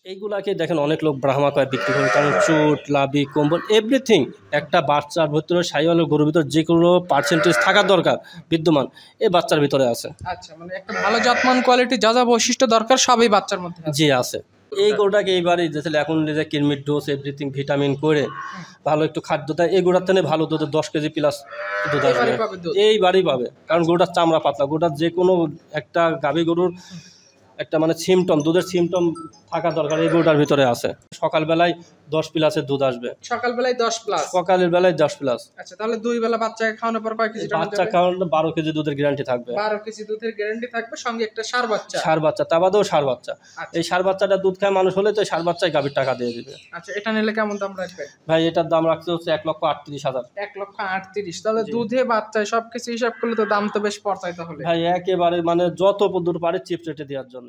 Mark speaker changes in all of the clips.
Speaker 1: এইগুলাকে দেখেন অনেক লোক ব্রাহ্মা কয় বিক্রি করে, কারণ চুট লাভি কম্বল এভরিথিং একটা বাচ্চার ভিতরে সাইওয়ালের গরুর ভিতরে যেগুলো পার্সেন্টেজ থাকা দরকার বিদ্যমান এই বাচ্চার ভিতরে আছে।
Speaker 2: আচ্ছা, মানে একটা ভালো জাতমান কোয়ালিটি যা যা বৈশিষ্ট্য দরকার সবই বাচ্চার মধ্যে আছে।
Speaker 1: জি আছে। এই গরুটাকে এইবারই যেতে এখন যে কিরমির ডোজ এভরিথিং ভিটামিন করে ভালো একটু খাদ্য দেয়, এই গরুটার থেকে ভালো দুধ 10 কেজি প্লাস দুধ আসবে এইবারই পাবে, কারণ গরুটার চামড়া পাতলা। গরুটার যে কোনো একটা গাভী গরুর একটা মানে সিমটম, দুধের সিমটম থাকা দরকার এই গরুটার ভিতরে আছে। সকালবেলায় 10 প্লাসের দুধ আসবে,
Speaker 2: সকালবেলায় 10 প্লাস,
Speaker 1: সকালের বেলায় 10 প্লাস।
Speaker 2: আচ্ছা, তাহলে দুই বেলা বাচ্চাকে খাওয়ানোর পর কয় কেজি?
Speaker 1: বাচ্চা খাওয়ানো 12 কেজি দুধের গ্যারান্টি থাকবে।
Speaker 2: 12 কেজি দুধের গ্যারান্টি থাকবে, সঙ্গে একটা ষাঁড় বাচ্চা।
Speaker 1: ষাঁড় বাচ্চা, তা বাদেও ষাঁড় বাচ্চা। এই ষাঁড় বাচ্চাটা দুধ খায় মানুষ হলে তো ষাঁড় বাচ্চায় গাভীর টাকা দিয়ে দিবে।
Speaker 2: আচ্ছা, এটা নিলে কেমন দাম রাখবে
Speaker 1: ভাই? এটার দাম রাখছে হচ্ছে 1,38,000।
Speaker 2: 1,38,000। তাহলে দুধে বাচ্চায় সবকিছু হিসাব করলে তো দাম তো বেশ পড়তাই তাহলে
Speaker 1: ভাই। একেবারে মানে যত দূর পারে চিপ রেটে দেওয়ার জন্য।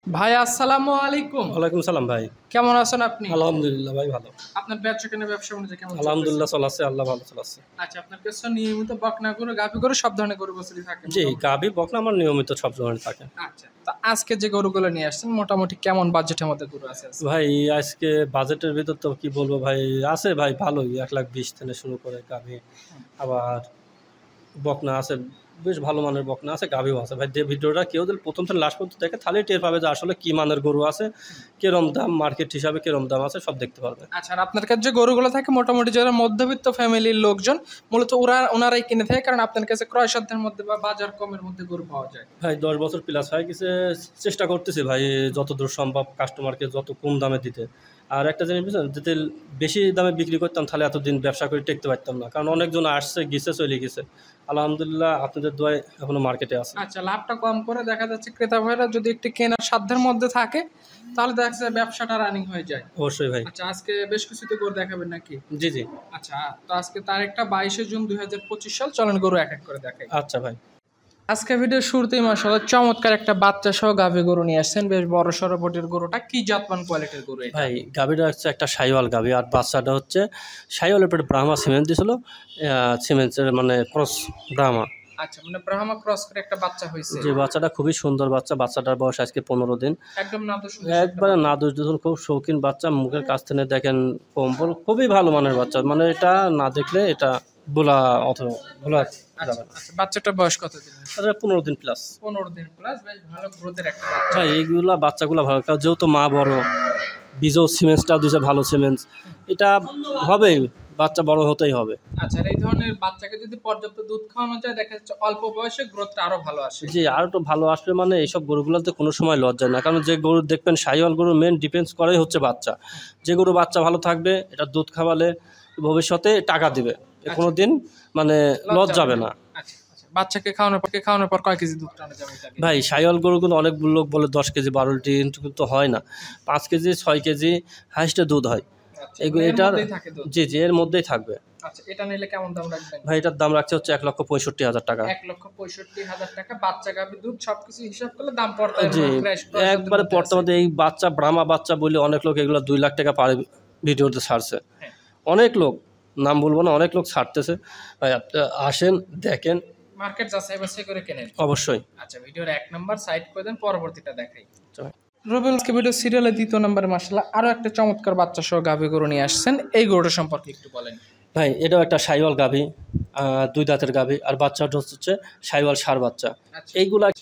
Speaker 2: ভাই আসসালামু আলাইকুম।
Speaker 1: ওয়ালাইকুম সালাম ভাই,
Speaker 2: কেমন আছেন আপনি?
Speaker 1: আলহামদুলিল্লাহ ভাই ভালো।
Speaker 2: আপনার ব্যবসা বাণিজ্য কেমন?
Speaker 1: আলহামদুলিল্লাহ চলছে, আল্লাহ ভালো চলছে।
Speaker 2: আচ্ছা, আপনার কাছে নিয়মিত বকনা গরু গাভী গরু সব ধরনের গরু বছরই থাকে?
Speaker 1: জি, গাভী বকনা আমার নিয়মিত সব ধরনের থাকে।
Speaker 2: আচ্ছা, তো আজকে যে গরুগুলো নিয়ে আসছেন মোটামুটি কেমন বাজেটের মধ্যে গরু আছে?
Speaker 1: ভাই আজকে বাজেটের ভিতর তো কি বলবো ভাই, আছে ভাই ভালোই, 1,20,000 থেকে শুরু করে গাভী, আবার বকনা আছে, বেশ ভালো মানের বকনা আছে, গাভীও আছে ভাই। যে ভিডিওটা কেউ যদি প্রথম থেকে লাস্ট পর্যন্ত দেখে তাহলে টের পাবে যে আসলে কি মানের গরু আছে, কিরম দাম, মার্কেট হিসাবে কিরম দাম আছে সব দেখতে পারবে।
Speaker 2: আচ্ছা, আর আপনার কাছে যে গরুগুলো থাকে মোটামুটি যারা মধ্যবিত্ত ফ্যামিলির লোকজন মূলত ওনারাই কিনে থাকে, কারণ আপনার কাছে ক্রয় সাধ্যের মধ্যে বা বাজার কমের মধ্যে গরু পাওয়া যায়।
Speaker 1: ভাই 10 বছর প্লাস হয়ে গেছে, চেষ্টা করতেছি ভাই যতদূর সম্ভব কাস্টমারকে যত কম দামে দিতে। আর একটা জিনিস বুঝলেন, যদি বেশি দামে বিক্রি করতাম তাহলে এতদিন ব্যবসা করে টেকতে পারতাম না, কারণ অনেকজন আসছে গিয়েছে চলে গেছে। আলহামদুলিল্লাহ আপনাদের দোয়ায় এখনো মার্কেটে আছে।
Speaker 2: আচ্ছা, লাভটা কম করে দেখা যাচ্ছে ক্রেতা ভাইরা যদি একটু কেনার সাধ্যের মধ্যে থাকে তাহলে দেখা যাচ্ছে ব্যবসাটা রানিং হয়ে যায়।
Speaker 1: অবশ্যই ভাই।
Speaker 2: আচ্ছা, আজকে বেশ কিছু তো গরু দেখাবেন নাকি?
Speaker 1: জি জি।
Speaker 2: আচ্ছা, তো আজকে তারিখটা 22শে জুন 2025 সাল। চলেন গরু এক এক করে দেখাই।
Speaker 1: আচ্ছা ভাই।
Speaker 2: আজকে ভিডিওর শুরুতেই মাশাআল্লাহ চমৎকার একটা বাচ্চা সহ গাভী গরু নিয়ে আসছেন, বেশ বড় সড়ো বডির গরুটা। কি জাতমান কোয়ালিটির গরু এটা?
Speaker 1: ভাই গাভীটা হচ্ছে একটা সাইওয়াল গাভী, আর বাচ্চাটা হচ্ছে সাইওয়ালের পেটে ব্রাহ্মা সিমেন্ট দিয়েছিল, সিমেন্টের মানে ক্রস ব্রাহ্মা।
Speaker 2: আচ্ছা, মানে ব্রাহ্মা ক্রস করে একটা বাচ্চা হয়েছে।
Speaker 1: যে বাচ্চাটা খুবই সুন্দর বাচ্চা, বাচ্চাটার বয়স আজকে 15 দিন।
Speaker 2: একদম নাদোষ,
Speaker 1: একবারে নাদোষ দুধন, খুব শৌখিন বাচ্চা। মুখের কাছ থেকে দেখেন কম্বল, খুবই ভালো মানের বাচ্চা, মানে এটা না দেখলে এটা বলা অথবা বলা যাবে না।
Speaker 2: বাচ্চাটার বয়স কত দিন?
Speaker 1: 15 দিন প্লাস।
Speaker 2: 15 দিন প্লাস, বেশ ভালো গ্রোথের একটা বাচ্চা।
Speaker 1: ভাই এইগুলা বাচ্চাগুলো ভালো, কারণ যেহেতু মা বড়, বীজও সিমেন্টটা দিয়েছে ভালো সিমেন্ট, এটা হবেই, বাচ্চা বড় হতেই হবে।
Speaker 2: আচ্ছা, এই ধরনের বাচ্চাকে যদি পর্যাপ্ত দুধ খাওয়ানো যায় দেখা যাচ্ছে অল্প বয়সে গ্রোথটা আরো ভালো আসে।
Speaker 1: জি, আর একটু ভালো আসবে। মানে এইসব গরুগুলোতে কোনো সময় লজ্জা না, কারণ যে গরু দেখবেন সাইওয়াল গরু মেন ডিপেন্ডস করেই হচ্ছে বাচ্চা। যে গরু বাচ্চা ভালো থাকবে, এটা দুধ খাওয়ালে ভবিষ্যতে টাকা দিবে, কোনো দিন মানে লজ যাবে না।
Speaker 2: আচ্ছা, বাচ্চাকে খাওয়ানোর পর কয় কেজি দুধ টানা যাবে?
Speaker 1: ভাই সাইওয়াল গরু কিন্তু অনেক লোক বলে 10 কেজি 12 কেজি, কিন্তু হয় না। 5 কেজি 6 কেজি হাইস্টে দুধ হয়। এটার জি জি এর মধ্যেই থাকবে।
Speaker 2: আচ্ছা, এটা নিলে কেমন দাম রাখবেন?
Speaker 1: ভাই এটার দাম রাখছে হচ্ছে 1,65,000 টাকা।
Speaker 2: 1,65,000 টাকা। বাচ্চা গাভী দুধ সবকিছু হিসাব করলে দাম পড়তে
Speaker 1: জি একবারে পড়তে মধ্যে। এই বাচ্চা ব্রাহ্মা বাচ্চা বলে অনেক লোক এগুলো 2 লাখ টাকা পারে ভিডিওতে ছাড়ছে। অনেক লোক, নাম বলবো না, অনেক লোক ছাড়তেছে। ভাই আসেন দেখেন,
Speaker 2: মার্কেট যাচাই বাছাই করে কেনেন
Speaker 1: অবশ্যই।
Speaker 2: আচ্ছা, ভিডিওর 1 নাম্বার সাইড করে দেন, পরবর্তীটা দেখাই। রুবেলকে ভিডিও সিরিয়ালের 2 নম্বরে মাশাআল্লাহ আরো একটা চমৎকার বাচ্চা সহ গাভী গরু নিয়ে আসছেন। এই গরুটা সম্পর্কে একটু বলেন।
Speaker 1: ভাই এটাও একটা সাইওয়াল গাভী, 2 দাঁতের গাভী, আর বাচ্চাটা হচ্ছে সাইওয়াল ষাঁড় বাচ্চা।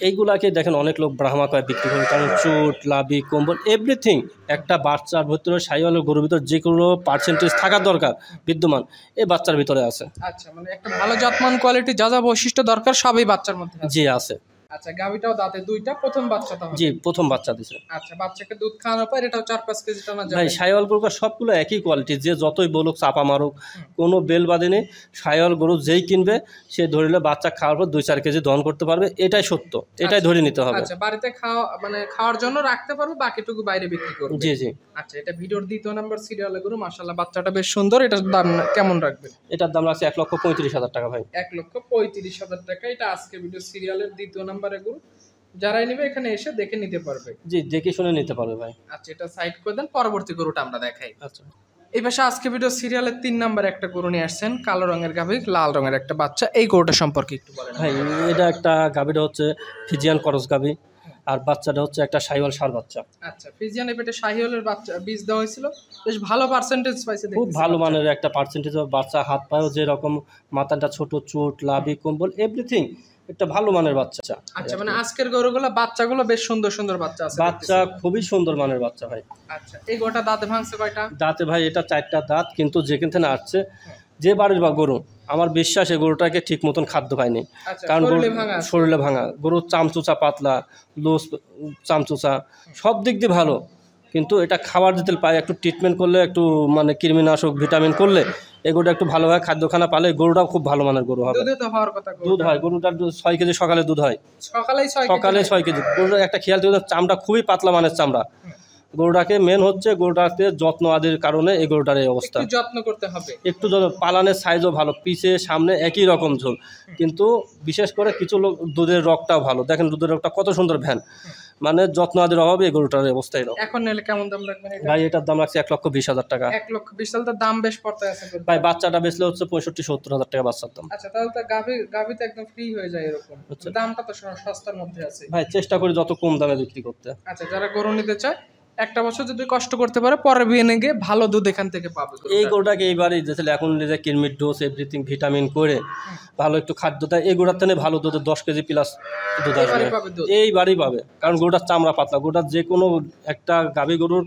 Speaker 1: এইগুলাকে দেখেন অনেক লোক ব্রাহ্মা কয় বিক্রি করে, কারণ চুট লাভি কম্বল এভরিথিং একটা বাচ্চার ভিতরে সাইওয়ালের গরুর ভিতরে যেগুলো পার্সেন্টেজ থাকা দরকার বিদ্যমান এই বাচ্চার ভিতরে আছে।
Speaker 2: আচ্ছা, মানে একটা ভালো জাতমান কোয়ালিটি যা যা বৈশিষ্ট্য দরকার সবই বাচ্চার মধ্যে আছে।
Speaker 1: জি আছে।
Speaker 2: আচ্ছা, গাভীটাও দাঁতে 2টা, প্রথম বাচ্চা তো হবে?
Speaker 1: জি প্রথম বাচ্চা দিছে।
Speaker 2: আচ্ছা, বাচ্চাকে দুধ খাওয়ানোর পর এটাও 4-5 কেজি টানা যাবে?
Speaker 1: ভাই সাইওয়াল গরু সবগুলো একই কোয়ালিটি, যে যতই বলুক চাপা মারুক কোনো বেল বাঁধেনি। সাইওয়াল গরু যেই কিনবে সে ধরিলে বাচ্চা খাওয়ার পর 2-4 কেজি দহন করতে পারবে, এটাই সত্য, এটাই ধরে নিতে হবে।
Speaker 2: আচ্ছা, বাড়িতে খাওয়ার জন্য রাখতে পারবো, বাকিটুকু বাইরে বিক্রি করবে?
Speaker 1: জি জি।
Speaker 2: আচ্ছা, এটা ভিডিওর 2 নাম্বার সিরিয়ালের গরু মাশাআল্লাহ, বাচ্চাটা বেশ সুন্দর। এটার দাম কেমন রাখবেন?
Speaker 1: এটার দাম রাখছে 1,35,000 টাকা ভাই।
Speaker 2: 1,35,000 টাকা। এটা আজকে ভিডিও সিরিয়ালের 2 নাম্বারের গরু, যারাই নেবে এখানে এসে দেখে নিতে পারবে।
Speaker 1: জি দেখে শুনে নিতে পারবে ভাই।
Speaker 2: আচ্ছা, এটা সাইড করে দেন, পরবর্তী গরুটা আমরা দেখাই।
Speaker 1: আচ্ছা,
Speaker 2: এই পাশে আজকে ভিডিও সিরিয়ালের 3 নাম্বার একটা গরু নিয়ে আসছেন, কালো রঙের গাভী, লাল রঙের একটা বাচ্চা। এই গরুটা সম্পর্কে একটু বলেন।
Speaker 1: ভাই এটা একটা গাভীটা হচ্ছে ফিজিয়ান করস গাভী, আর বাচ্চাটা হচ্ছে একটা শাহিওয়াল ষাঁড় বাচ্চা।
Speaker 2: আচ্ছা, ফ্রিজিয়ান এপেটে শাহিওয়ালের বাচ্চা বীজ দেওয়া হয়েছিল, বেশ ভালো পার্সেন্টেজ পাইছে,
Speaker 1: খুব ভালো মানের একটা পার্সেন্টেজ বাচ্চা, হাত পায়েও যেরকম, মাথাটা ছোট, চোট লাভি কম্বল এভরিথিং একটা ভালো মানের বাচ্চা।
Speaker 2: আচ্ছা, মানে আজকের গরুগুলো বাচ্চাগুলো বেশ সুন্দর সুন্দর বাচ্চা আছে,
Speaker 1: বাচ্চা খুবই সুন্দর মানের বাচ্চা ভাই।
Speaker 2: আচ্ছা, এই গোটা দাঁতে ভাঙছে কয়টা?
Speaker 1: দাঁতে ভাই এটা 4টা দাঁত, কিন্তু যেখান থেকে আসছে যে বাড়ির বা গরু, আমার বিশ্বাস এই গরুটাকে ঠিক মতন খাদ্য পায়নি। কারণ শরীরে ভাঙা গরু, চামচুচা পাতলা, লোস চামচুচা, সব দিক দিয়ে ভালো, কিন্তু এটা খাবার দিতে পায়, একটু ট্রিটমেন্ট করলে, একটু মানে কৃমিনাশক ভিটামিন করলে এই গরুটা একটু ভালোভাবে খাদ্যখানা পালে গরুটাও খুব ভালো মানের গরু হবে। দুধ হয় গরুটার 6 কেজি সকালে দুধ হয়, সকালে 6 কেজি। গরুটার একটা খেয়াল থেকে চামড়া খুবই পাতলা মানের চামড়া। গরুটাকে মেন হচ্ছে গরুটাকে যত্ন আদির কারণে এই গরুটার এই অবস্থা,
Speaker 2: যত্ন করতে হবে
Speaker 1: একটু পালানের সাইজও ভালো, পিছে সামনে একই রকম ঝোল, কিন্তু বিশেষ করে কিছু লোক দুধের রকটাও ভালো, দেখেন দুধের রকটা কত সুন্দর ভ্যান, মানে যত্ন আদির অভাবে এই গরুটার অবস্থা এরকম।
Speaker 2: এখন নিলে কেমন দাম রাখবেন
Speaker 1: ভাই? এটার দাম রাখছে 1,20,000 টাকা।
Speaker 2: 1,20,000 তো দাম বেশ পড়তে আছে
Speaker 1: ভাই। বাচ্চাটা বেচলে হচ্ছে 65-70,000 টাকা বাচ্চার দাম।
Speaker 2: আচ্ছা, তাহলে তো গাভী তো একদম ফ্রি হয়ে যায় এরকম, দামটা তো সস্তার মধ্যে আছে
Speaker 1: ভাই। চেষ্টা করি যত কম দামে বিক্রি করতে।
Speaker 2: আচ্ছা, যারা গরু নিতে চায় একটা বছর যদি কষ্ট করতে পারে, পরে বিয়ে গিয়ে ভালো দুধ এখান থেকে পাবে।
Speaker 1: এই গরুটাকে এইবারই যেতে এখন যে কিরমিট ডোজ এভরিথিং ভিটামিন করে ভালো একটু খাদ্য দেয়, এই গরুটার থেকে ভালো দুধ 10 কেজি প্লাস দুধ আসবে, এইবারই পাবে। কারণ গরুটার চামড়া পাতলা, গরুটার যে কোনো একটা গাভী গরুর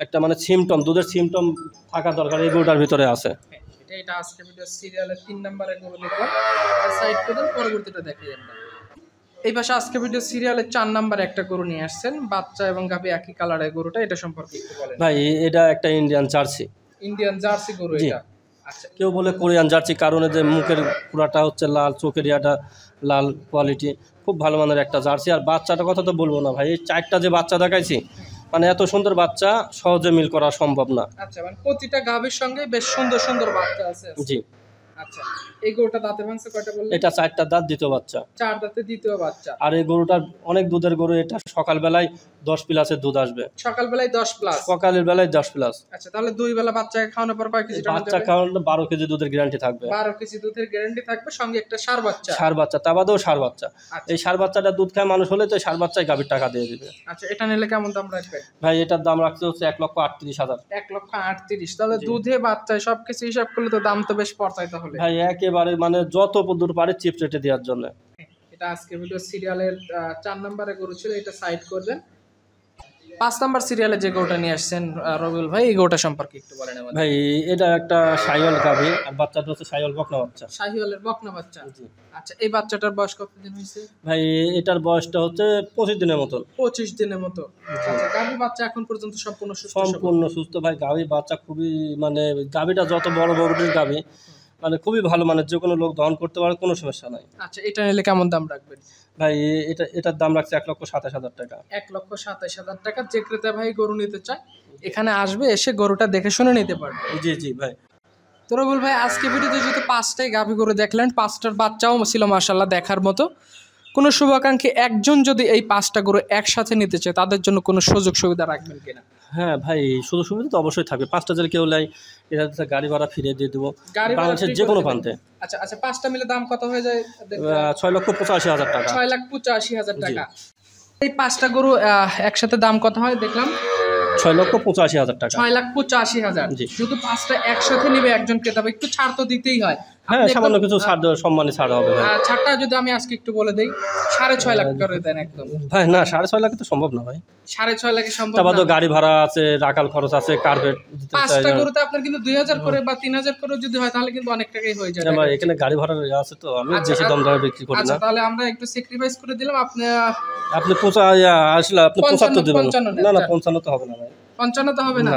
Speaker 1: একটা মানে সিমটম, দুধের সিমটম থাকা দরকার, এই গরুটার ভিতরে আছে।
Speaker 2: এটা আজকে ভিডিও সিরিয়ালের 3 নম্বরের গরু দেখলাম, সাইড করে পরবর্তীটা দেখাই আমরা। এই পাশে আজকে ভিডিও সিরিয়ালের 4 নম্বরে একটা গরু নিয়ে আসছেন, বাচ্চা এবং গাভী একই কালারের গরুটা, এটা সম্পর্কে একটু বলেন
Speaker 1: ভাই। এটা একটা ইন্ডিয়ান জার্সি।
Speaker 2: ইন্ডিয়ান জার্সি গরু এটা? আচ্ছা,
Speaker 1: কেউ বলে কোরিয়ান জার্সি, কারণে যে মুখের পুরাটা হচ্ছে লাল, চোখের ইয়াটা লাল, কোয়ালিটি খুব ভালো মানের একটা জার্সি। আর বাচ্চাটার কথা তো বলবো না ভাই, এই 4টা যে বাচ্চা দেখাইছি, মানে এত সুন্দর বাচ্চা সহজে মিল করা সম্ভব না।
Speaker 2: আচ্ছা, মানে প্রতিটা গাভীর সঙ্গে বেশ সুন্দর সুন্দর বাচ্চা আছে।
Speaker 1: জি।
Speaker 2: আচ্ছা, এই গরুটা দাঁতে ভাঙছে কয়টা বললেন?
Speaker 1: এটা 4টা দাঁত, দ্বিতীয় বাচ্চা।
Speaker 2: 4 দাঁতে দ্বিতীয় বাচ্চা।
Speaker 1: আর এই গরুটার অনেক দুধের গরু, এটা সকালবেলায় 10 প্লাসের দুধ আসবে।
Speaker 2: সকালবেলায় 10 প্লাস?
Speaker 1: সকালের বেলায় 10 প্লাস।
Speaker 2: আচ্ছা, তাহলে 2 বেলা বাচ্চাকে খাওয়ানোর পর কয় কেজি?
Speaker 1: বাচ্চা খাওয়ানো 12 কেজি দুধের গ্যারান্টি থাকবে।
Speaker 2: 12 কেজি দুধের গ্যারান্টি থাকবে, সঙ্গে একটা ষাঁড় বাচ্চা।
Speaker 1: ষাঁড় বাচ্চা, তা বাদেও ষাঁড় বাচ্চা। এই ষাঁড় বাচ্চাটা দুধ খায় মানুষ হলে তো ষাঁড় বাচ্চায় গাভীর টাকা দিয়ে দিবে।
Speaker 2: আচ্ছা, এটা নিলে কেমন দাম রাখবেন?
Speaker 1: ভাই এটার দাম রাখছে হচ্ছে 1,38,000।
Speaker 2: 1,38,000? তাহলে দুধে বাচ্চায় সবকিছু হিসাব করলে তো দাম তো বেশ পড়তাই তাহলে
Speaker 1: ভাই। একেবারে মানে যত দূর পারে চিপ রেটে দেওয়ার জন্য।
Speaker 2: এটা আজকে ভিডিও সিরিয়ালের 4 নম্বরে গরু ছিল, এটা সাইড করবেন। 5 নম্বর সিরিয়ালে যে গরুটা নিয়ে আসছেন রবিউল ভাই, এই গরুটা সম্পর্কে একটু বলেন আমাদের।
Speaker 1: ভাই এটা একটা শাহিওয়াল গাভী, আর বাচ্চাটা হচ্ছে শাহিওয়াল বকনা বাচ্চা।
Speaker 2: শাহিওয়ালের বকনা বাচ্চা? জি। আচ্ছা, এই বাচ্চাটার বয়স কতদিন হয়েছে?
Speaker 1: ভাই এটার বয়সটা হচ্ছে 25 দিনের মতো।
Speaker 2: 25 দিনের মতো? আচ্ছা, গাভী বাচ্চা এখন পর্যন্ত সম্পূর্ণ
Speaker 1: সুস্থ ভাই। গাভী বাচ্চা খুবই মানে, গাভীটা যত বড় বড়টির গাভী, মানে খুবই ভালো মানের, যে কোনো লোক দহন করতে পারে, কোনো সমস্যা নাই।
Speaker 2: আচ্ছা, এটা নিলে কেমন দাম রাখবেন?
Speaker 1: ভাই এটার দাম রাখছে 1,27,000 টাকা।
Speaker 2: 1,27,000 টাকা। যে ক্রেতা ভাই গরু নিতে চায় এখানে আসবে, এসে গরুটা দেখে শুনে নিতে পারবে।
Speaker 1: জি জি ভাই।
Speaker 2: তো রবিউল ভাই, আজকে ভিডিওতে যেহেতু 5টাই গাভী গরু দেখলেন, 5টার বাচ্চাও ছিল মাশাআল্লাহ দেখার মতো। কোনো শুভাকাঙ্ক্ষী একজন যদি এই 5টা গরু একসাথে নিতে চায়, তাদের জন্য কোনো সুযোগ সুবিধা রাখবেন কিনা?
Speaker 1: হ্যাঁ ভাই, সুযোগ সুবিধা তো অবশ্যই থাকবে। 5টা যদি কেউ নেয়, এটা গাড়ি ভাড়া ফিরিয়ে দিয়ে দেবো বাংলাদেশের যে কোনো প্রান্তে।
Speaker 2: আচ্ছা আচ্ছা, 5টা মিলে দাম কত হয়ে যায়?
Speaker 1: 6,85,000 টাকা।
Speaker 2: 6,85,000 টাকা। এই 5টা গরু একসাথে দাম কত হয় দেখলাম?
Speaker 1: 6,85,000 টাকা।
Speaker 2: 6,85,000। শুধু 5টা একসাথে নিবে একজন ক্রেতা, একটু ছাড় তো দিতেই হয়।
Speaker 1: হ্যাঁ, সামান্য কিছু ছাড়, সম্মানী ছাড় হবে।
Speaker 2: ছাড়টা যদি আমি আজকে একটু বলে দেই, 6.5 লাখ করে দেন একদম।
Speaker 1: ভাই না, 6.5 লাখ তো সম্ভব না ভাই।
Speaker 2: 6.5 লাখে সম্ভব
Speaker 1: না। তারপর গাড়ি ভাড়া আছে, রাখাল খরচ আছে, কার্পেট।
Speaker 2: 5টা গরুতে আপনার কিন্তু 2,000 করে বা 3,000 করে যদি হয়, তাহলে কিন্তু অনেক টাকাই হয়ে যায়।
Speaker 1: ভাই এখানে গাড়ি ভাড়া আছে তো, আমি বেশি দাম ধরে বিক্রি করি না।
Speaker 2: আচ্ছা, তাহলে আমরা একটু স্যাক্রিফাইস করে দিলাম। আপনি
Speaker 1: আসলে আপনি 75 দিবেন। না না, 55 তো হবে না ভাই।
Speaker 2: 55 তো হবে না?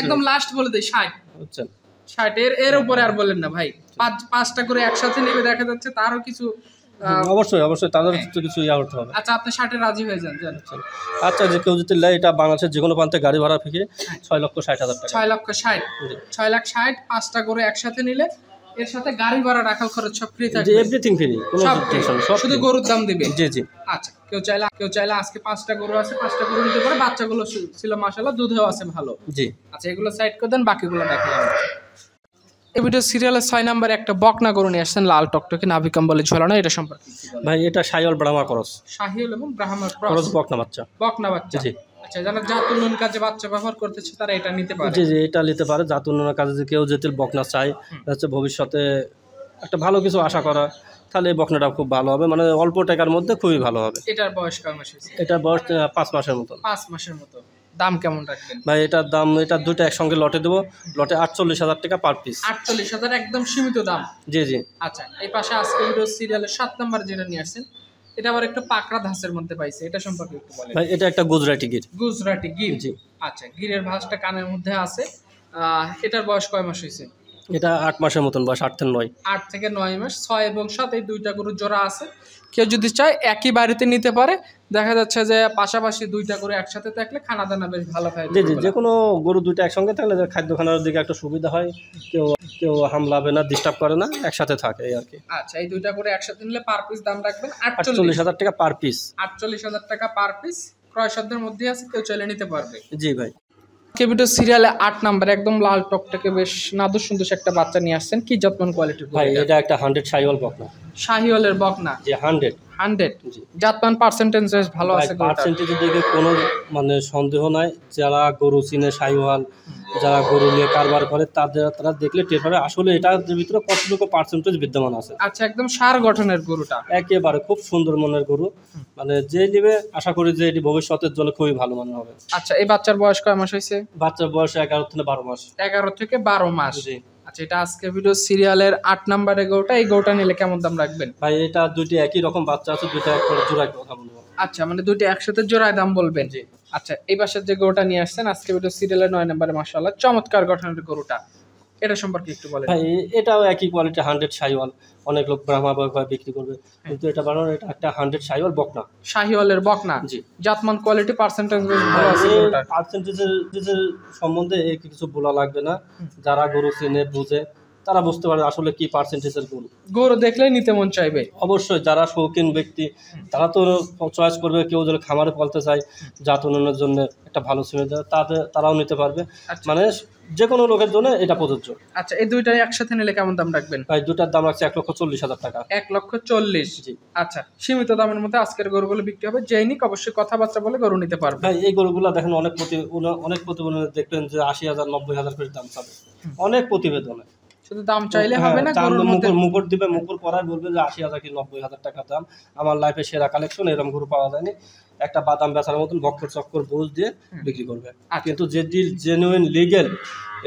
Speaker 2: একদম লাস্ট বলে দেই 60। বুঝছেন? 60 এর উপরে আর বলেন না ভাই। 5টা করে একসাথে নেবে, দেখা যাচ্ছে তারও কিছু
Speaker 1: অবশ্যই অবশ্যই তাদের কিছু ইয়া করতে হবে।
Speaker 2: আচ্ছা, আপনি 60-এ রাজি হয়ে যান।
Speaker 1: আচ্ছা, যে কেউ যদি নেয়, এটা বাংলাদেশের যে কোনো প্রান্তে গাড়ি ভাড়া ফিরে 6,60,000 টাকা।
Speaker 2: 6,60,000। 6,60,000 5টা করে একসাথে নিলে এর সাথে গাড়ি ভাড়া, রাখাল খরচ সব ফ্রি থাকবে।
Speaker 1: এভরিথিং ফ্রি, কোনো টেনশন নেই,
Speaker 2: শুধু গরুর দাম দিবে।
Speaker 1: জি জি।
Speaker 2: আচ্ছা, কেউ চাইলে আজকে 5টা গরু আছে, 5টা গরু নিতে পারে। বাচ্চাগুলো ছিল মাশাআল্লাহ, দুধেও আছে ভালো।
Speaker 1: জি।
Speaker 2: আচ্ছা, এগুলো সাইড করে দেন, বাকিগুলো দেখাই আমরা। এই ভিডিও সিরিয়ালের 6 নম্বরে একটা বকনা গরু নিয়ে আসছেন, লাল টকটকে নাভি কম্বলে ঝোলানো, এটা সম্পর্কে
Speaker 1: ভাই এটা শাহিওয়াল ব্রাহ্মা ক্রস।
Speaker 2: শাহিওয়াল এবং ব্রাহ্মা
Speaker 1: ক্রস বকনা বাচ্চা।
Speaker 2: বকনা বাচ্চা,
Speaker 1: জি।
Speaker 2: আচ্ছা, যারা জাত উন্নয়ন কাজে বাচ্চা ব্যবহার করতেছে তারা এটা নিতে পারে।
Speaker 1: জি জি, এটা নিতে পারে। জাত উন্নয়নের কাজে যে কেউ যেতে বকনা চায়, হচ্ছে ভবিষ্যতে একটা ভালো কিছু আশা করা, তাহলে এই বকনাটা খুব ভালো হবে, মানে অল্প টাকার মধ্যে খুবই ভালো হবে।
Speaker 2: এটার বয়স কয় মাস হয়েছে?
Speaker 1: এটা বয়স 5 মাসের মতন।
Speaker 2: 5 মাসের মতো। দাম কেমন রাখবেন
Speaker 1: ভাই এটার দাম, এটা দুটো একসঙ্গে লটে দেবো, লটে 48,000 টাকা পার পিস।
Speaker 2: 48,000 একদম সীমিত দাম।
Speaker 1: জি জি।
Speaker 2: আচ্ছা, এই পাশে আজকে ভিডিও সিরিয়ালের 7 নম্বর যেটা নিয়ে আসছেন, এটা আবার একটু পাকড়া ধাঁচের মধ্যে পাইছে, এটা সম্পর্কে একটু বলেন।
Speaker 1: ভাই এটা একটা গুজরাটি গির।
Speaker 2: গুজরাটি গির।
Speaker 1: জি।
Speaker 2: আচ্ছা, গিরের ভাঁজটা কানের মধ্যে আছে। এটার বয়স কয় মাস হয়েছে?
Speaker 1: এটা 8 মাসের মতন বয়স, 8 থেকে 9।
Speaker 2: 8 থেকে 9 মাস। 6 এবং 7 এই দুইটা গরু জোড়া আছে। কেউ যদি চায় একই বাড়িতে নিতে পারে। দেখা যাচ্ছে যে পাশাপাশি দুইটা গরু একসাথে থাকলে খানা দানা বেশ ভালো খায়।
Speaker 1: জি জি, যে কোনো গরু দুটো একসঙ্গে থাকলে খাদ্য খানার দিকে একটা সুবিধা হয়, কেউ কেউ হামলাবে না, ডিস্টার্ব করে না, একসাথে থাকে এই আর কি।
Speaker 2: আচ্ছা, এই দুইটা গরু একসাথে নিলে পার পিস দাম রাখবেন
Speaker 1: 48,000 টাকা পার পিস।
Speaker 2: 48,000 টাকা পার পিস। ক্রয় সাধ্যের মধ্যে আছে, কেউ চাইলে নিতে পারবে।
Speaker 1: জি ভাই।
Speaker 2: কেবিটো সিরিয়ালে 8 নম্বরে একদম লাল টকটকে বেশ নাদুস সুন্দর একটা বাচ্চা নিয়ে আসছেন। কি যত্ন কোয়ালিটির
Speaker 1: ভাই এটা একটা 100 শাহিওয়াল বকনা।
Speaker 2: শাহিওয়ালের বকনা।
Speaker 1: জি 100।
Speaker 2: জি। জাতমান পার্সেন্টেজ বেশ ভালো আছে।
Speaker 1: পার্সেন্টেজের দিকে কোনো মানে সন্দেহ নাই। যারা গরু চিনে শাহিওয়াল, যারা গরু নিয়ে কারবার করে তারা দেখলে টের পাবে আসলে এটার ভিতরে কতটুকু পার্সেন্টেজ বিদ্যমান আছে।
Speaker 2: আচ্ছা, একদম সার গঠনের গরুটা
Speaker 1: একেবারে খুব সুন্দর মনের গরু, মানে যে নিবে আশা করি যে এটি ভবিষ্যতের জন্য খুবই ভালো মনে হবে।
Speaker 2: আচ্ছা, এই বাচ্চার বয়স কয় মাস হয়েছে?
Speaker 1: বাচ্চার বয়স 11 থেকে 12 মাস।
Speaker 2: 11 থেকে 12 মাস।
Speaker 1: জি।
Speaker 2: আচ্ছা, এটা আজকে ভিডিও সিরিয়ালের 8 নম্বরের গরুটা। এই গরুটা নিলে কেমন দাম রাখবেন?
Speaker 1: ভাই এটা দুটি একই রকম বাচ্চা আছে, দুইটা একবারে জোড়ায় কথা বলবো।
Speaker 2: আচ্ছা, মানে দুইটা একসাথে জোড়ায় দাম বলবেন।
Speaker 1: জি।
Speaker 2: আচ্ছা, এই পাশের যে গরুটা নিয়ে আসছেন আজকে ভিডিও সিরিয়ালের 9 নম্বরে, মাশাআল্লাহ চমৎকার গঠনের গরুটা, এটা সম্পর্কে একটু বলেন।
Speaker 1: ভাই এটাও একই কোয়ালিটি 100 শাহিওয়াল। অনেক লোক ব্রাহ্মা বয় বিক্রি করবে, কিন্তু এটা বানানো এটা একটা 100 শাহিওয়াল বকনা।
Speaker 2: শাহিওয়ালের বকনা।
Speaker 1: জি।
Speaker 2: জাতমান কোয়ালিটি পার্সেন্টেজ ভালো আছে গরুটার।
Speaker 1: পার্সেন্টেজের সম্বন্ধে কিছু বলা লাগবে না। যারা গরু চেনে বুঝে তারা বুঝতে পারে আসলে কি পার্সেন্টেজের গরু।
Speaker 2: গরু দেখলেই নিতে মন চাইবে।
Speaker 1: অবশ্যই যারা শৌখিন ব্যক্তি তারা তো চয়েস করবে। কেউ যদি খামারে পালতে চায় জাত উন্নয়নের জন্য একটা ভালো সুবিধা, তারাও নিতে পারবে। মানে যে কোনো লোকের জন্য এটা প্রযোজ্য।
Speaker 2: আচ্ছা, এই দুইটা একসাথে নিলে কেমন দাম রাখবেন?
Speaker 1: ভাই দুটার দাম রাখছে 1,40,000 টাকা।
Speaker 2: 1,40,000।
Speaker 1: জি।
Speaker 2: আচ্ছা, সীমিত দামের মধ্যে আজকের গরুগুলো বিক্রি হবে। যেই নিক অবশ্যই কথাবার্তা বলে গরু নিতে পারবে।
Speaker 1: ভাই এই গরুগুলো দেখেন অনেক প্রতিবেদনে দেখবেন যে 80,000 90,000 করে দাম চাবে। অনেক প্রতিবেদনে
Speaker 2: শুধু দাম চাইলে হবে না,
Speaker 1: মুকুট দিবে, মুকুট পরায় বলবে যে 80,000 কি 90,000 টাকা দাম। আমার লাইফে সেরা কালেকশন, এরকম গরু পাওয়া যায়নি। একটা বাদাম বেচার মতন বক্কর চক্কর বোঝ দিয়ে বিক্রি করবে। কিন্তু যে ডিল জেনুইন লিগেল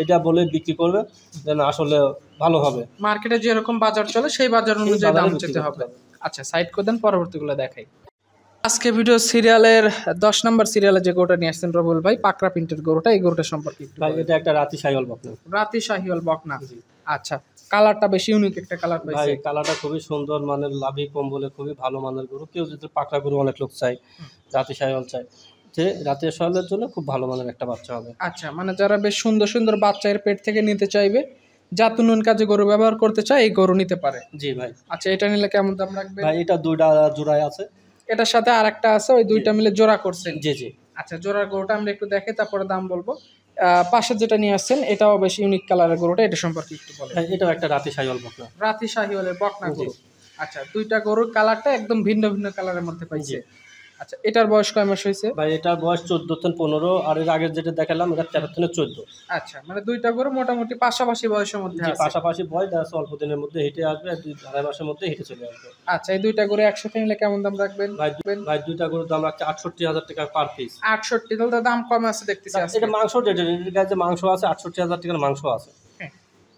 Speaker 1: এটা বলে বিক্রি করবে, যেন আসলে ভালো হবে।
Speaker 2: মার্কেটে যেরকম বাজার চলে সেই বাজার অনুযায়ী দাম চেতে হবে। আচ্ছা, সাইড করে দেন, পরবর্তীগুলো দেখাই। আজকে ভিডিও সিরিয়ালের 10 নম্বর সিরিয়ালে যে গরুটা নিয়ে আসছেন রবুল ভাই, পাকড়া প্রিন্টের গরুটা, এই গরুটা সম্পর্কে
Speaker 1: ভাই এটা একটা রাতি শাহিওয়াল বকনা।
Speaker 2: রাতি শাহিওয়াল বকনা। আচ্ছা, কালারটা বেশি ইউনিক একটা কালার
Speaker 1: ভাই
Speaker 2: পাইছে।
Speaker 1: কালারটা খুবই সুন্দর মানের, লাভি কম্বলে খুবই ভালো মানের গরু। কেউ যদি পাকড়া গরু অনেক লোক চায়, রাতি শাহিওয়াল চায়, যে রাতি শাহিওয়ালের জন্য খুব ভালো মানের একটা বাচ্চা হবে।
Speaker 2: আচ্ছা, মানে যারা বেশ সুন্দর সুন্দর বাচ্চার পেট থেকে নিতে চাইবে, জাত উন্নয়ন কাজে গরু ব্যবহার করতে চায়, এই গরু নিতে পারে।
Speaker 1: জি ভাই।
Speaker 2: আচ্ছা, এটা নিলে কেমন দাম রাখবে?
Speaker 1: ভাই এটা দুইটা জোড়ায় আছে,
Speaker 2: এটার সাথে আরেকটা আছে, ওই দুইটা মিলে জোড়া করছেন।
Speaker 1: জি জি।
Speaker 2: আচ্ছা, জোড়ার গরুটা আমরা একটু দেখে তারপরে দাম বলবো। পাশে যেটা নিয়ে আসছেন এটাও বেশ ইউনিক কালারের গরুটা, এটা সম্পর্কে একটু বলেন।
Speaker 1: ভাই এটাও একটা রাতি শাহিওয়াল বকনা।
Speaker 2: রাতি শাহিওয়ালের বকনা গরু। আচ্ছা, দুইটা গরুর কালারটা একদম ভিন্ন ভিন্ন কালারের মধ্যে পাইছে। আচ্ছা, এটার বয়স কয় মাস হয়েছে?
Speaker 1: ভাই এটার বয়স 14 থেকে 15, আর এর আগের যেটা দেখালাম এটা 13 থেকে 14।
Speaker 2: আচ্ছা, মানে দুইটা গরু মোটামুটি পাশাপাশি বয়সের মধ্যে আছে।
Speaker 1: পাশাপাশি বয়স আছে, অল্প দিনের মধ্যে হেঁটে আসবে, 2-2.5 মাসের মধ্যে হেঁটে চলে আসবে।
Speaker 2: আচ্ছা, এই দুইটা গরু একসাথে নিলে কেমন দাম রাখবেন?
Speaker 1: ভাই দুইটা গরুর দাম রাখছে 68,000 টাকা পার পিস।
Speaker 2: 68, তাহলে তো দাম কম আছে দেখতেছি আজকে।
Speaker 1: এটা মাংস রেটের, এর কাছে মাংস আছে 68,000 টাকার মাংস আছে।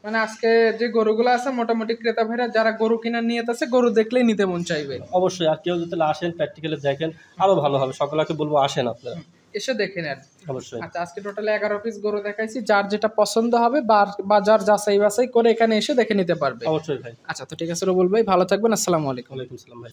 Speaker 2: মানে আজকে যে গরুগুলো আছে মোটামুটি ক্রেতা ভাইরা যারা গরু কেনার নিয়ত আছে, গরু দেখলেই নিতে মন চাইবে।
Speaker 1: অবশ্যই, আর কেউ যদি আসেন প্র্যাকটিক্যালি দেখেন আরো ভালো হবে। সকলকে বলবো আসেন আপনারা,
Speaker 2: এসে দেখে নেন।
Speaker 1: অবশ্যই।
Speaker 2: আচ্ছা, আজকে টোটালি 11 পিস গরু দেখাইছি। যার যেটা পছন্দ হবে বা যার যাচাই বাছাই করে এখানে এসে দেখে নিতে পারবে।
Speaker 1: অবশ্যই ভাই।
Speaker 2: আচ্ছা, তো ঠিক আছে রবুল ভাই, ভালো থাকবেন। আসসালামু আলাইকুম।
Speaker 1: ওয়ালাইকুম সালাম ভাই।